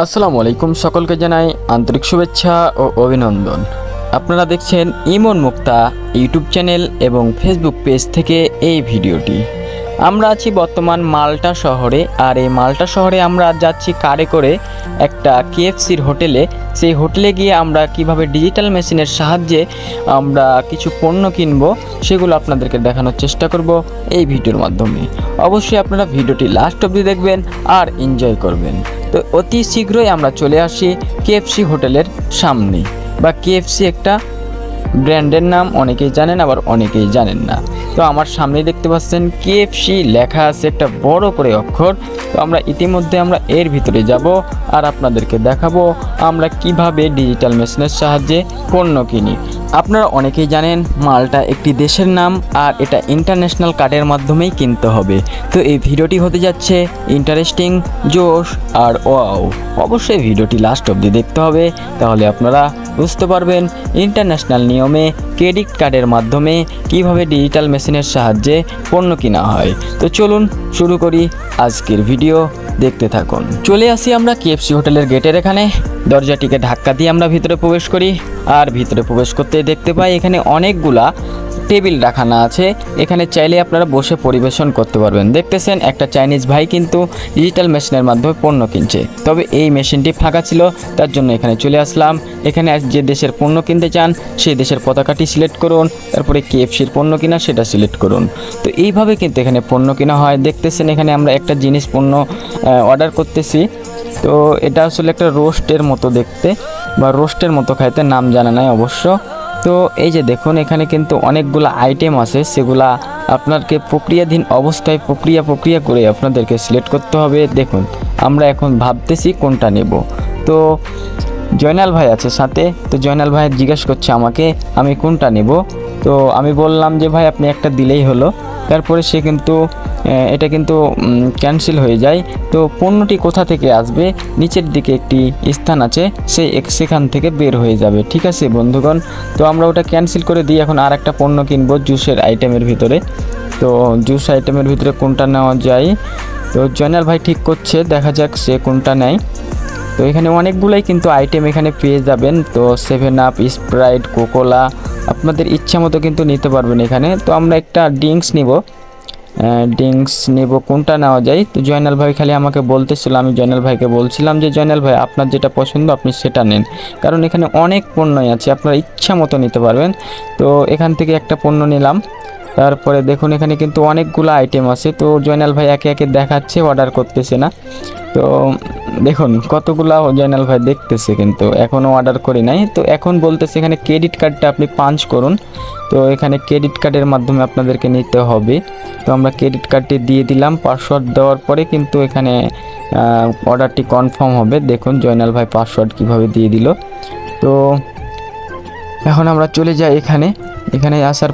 আসসালামু আলাইকুম, সকলকে জানাই আন্তরিক শুভেচ্ছা ও অভিনন্দন। আপনারা দেখছেন ইমন মুক্তা ইউটিউব চ্যানেল এবং ফেসবুক পেজ থেকে এই ভিডিওটি। আমরা আছি বর্তমান মাল্টা শহরে, আর এই মাল্টা শহরে আমরা যাচ্ছি কারে করে একটা কেএফসির হোটেলে। সেই হোটেলে গিয়ে আমরা কিভাবে ডিজিটাল মেশিনের সাহায্যে আমরা কিছু পণ্য কিনবো সেগুলো আপনাদেরকে দেখানোর চেষ্টা করব এই ভিডিওর মাধ্যমে। অবশ্যই আপনারা ভিডিওটি লাস্ট অবধি দেখবেন আর এনজয় করবেন। তো অতি শীঘ্রই আমরা চলে আসি কেএফসি হোটেলের সামনে, বা কেএফসি একটা ব্র্যান্ডের নাম, অনেকেই জানেন আবার অনেকেই জানেন না। তো আমার সামনে দেখতে পাচ্ছেন কেএফসি লেখা আছে একটা বড় করে অক্ষর। তো আমরা ইতিমধ্যে এর ভিতরে যাব আর আপনাদেরকে দেখাবো আমরা কিভাবে ডিজিটাল মেশিনের সাহায্যে পণ্য কিনি। আপনারা অনেকেই জানেন মালটা একটি দেশের নাম, আর এটা ইন্টারন্যাশনাল কার্ডের মাধ্যমেই কিনতে হবে। তো এই ভিডিওটি হতে যাচ্ছে ইন্টারেস্টিং, জোশ আর ওয়াও। অবশ্যই ভিডিওটি লাস্ট অবধি দেখতে হবে, তাহলে আপনারা বুঝতে পারবেন ইন্টারন্যাশনাল নিয়মে ক্রেডিট কার্ডের মাধ্যমে কিভাবে ডিজিটাল মেশিনের সাহায্যে পণ্য কিনা হয়। তো চলুন শুরু করি আজকের ভিডিও, দেখতে থাকুন। চলে আসি আমরা কেএফসি হোটেলের গেটের এখানে। দরজাটিকে ধাক্কা দিয়ে আমরা ভিতরে প্রবেশ করি, আর ভিতরে প্রবেশ করতে দেখতে পাই এখানে অনেকগুলা টেবিল রাখানো আছে। এখানে চাইলে আপনারা বসে পরিবেশন করতে পারবেন। দেখতেছেন একটা চাইনিজ ভাই কিন্তু ডিজিটাল মেশিনের মাধ্যমে পণ্য কিনছে, তবে এই মেশিনটি ফাঁকা ছিল, তার জন্য এখানে চলে আসলাম। এখানে যে দেশের পণ্য কিনতে চান সেই দেশের পতাকাটি সিলেক্ট করুন, তারপরে কেএফসির পণ্য কিনা সেটা সিলেক্ট করুন। তো এইভাবে কিন্তু এখানে পণ্য কিনা হয়। দেখতেছেন এখানে আমরা একটা জিনিস পণ্য অর্ডার করতেছি। তো এটা আসলে একটা রোস্টের মতো দেখতে, বা রোস্টের মতো খাইতে, নাম জানা নাই অবশ্য। তো এই যে দেখুন এখানে কিন্তু অনেকগুলো আইটেম আছে, সেগুলা আপনাকে প্রক্রিয়াধীন অবস্থায় প্রক্রিয়া করে আপনাদেরকে সিলেক্ট করতে হবে। দেখুন আমরা এখন ভাবতেছি কোনটা নেব। তো জয়নাল ভাই আছে সাথে, তো জয়নাল ভাই জিজ্ঞেস করছে আমাকে আমি কোনটা নেব। তো আমি বললাম যে ভাই আপনি একটা দিলেই হলো। তারপরে সে কিন্তু এটা কিন্তু ক্যান্সেল হয়ে যায়। তো পণ্যটি কোথা থেকে আসবে, নিচের দিকে একটি স্থান আছে, সেখান থেকে বের হয়ে যাবে। ঠিক আছে বন্ধুগণ, তো আমরা ওটা ক্যান্সেল করে দিই। এখন আর একটা পণ্য কিনবো জুসের আইটেমের ভিতরে। তো জুস আইটেমের ভিতরে কোনটা নেওয়া যায়, তো জয়নাল ভাই ঠিক করছে, দেখা যাক সে কোনটা নেয়। তো এখানে অনেকগুলাই কিন্তু আইটেম এখানে পেয়ে যাবেন। তো 7 আপ, স্প্রাইট, কোকোলা আপনাদের ইচ্ছা মতো কিন্তু নিতে পারবেন এখানে। তো আমরা একটা ড্রিঙ্কস নেব, কোনটা নেওয়া যায়। তো জয়নাল ভাই খালি আমাকে বলতেছিল, আমি জয়নাল ভাইকে বলছিলাম যে জয়নাল ভাই আপনার যেটা পছন্দ আপনি সেটা নেন, কারণ এখানে অনেক পণ্যই আছে, আপনারা ইচ্ছা মতো নিতে পারবেন। তো এখান থেকে একটা পণ্য নিলাম। তারপরে দেখুন এখানে কিন্তু অনেকগুলো আইটেম আছে। তো জয়নাল ভাই একে একে দেখাচ্ছে, অর্ডার করতেছে না। তো দেখুন কতগুলা জয়নাল ভাই দেখতেছে, কিন্তু এখনও অর্ডার করি নাই। তো এখন বলতেছে এখানে ক্রেডিট কার্ডটা আপনি পাঞ্চ করুন। তো এখানে ক্রেডিট কার্ডের মাধ্যমে আপনাদেরকে নিতে হবে। তো আমরা ক্রেডিট কার্ডটি দিয়ে দিলাম। পাসওয়ার্ড দেওয়ার পরে কিন্তু এখানে অর্ডারটি কনফার্ম হবে। দেখুন জয়নাল ভাই পাসওয়ার্ড কিভাবে দিয়ে দিল। তো এখন আমরা চলে যাই এখানে আসার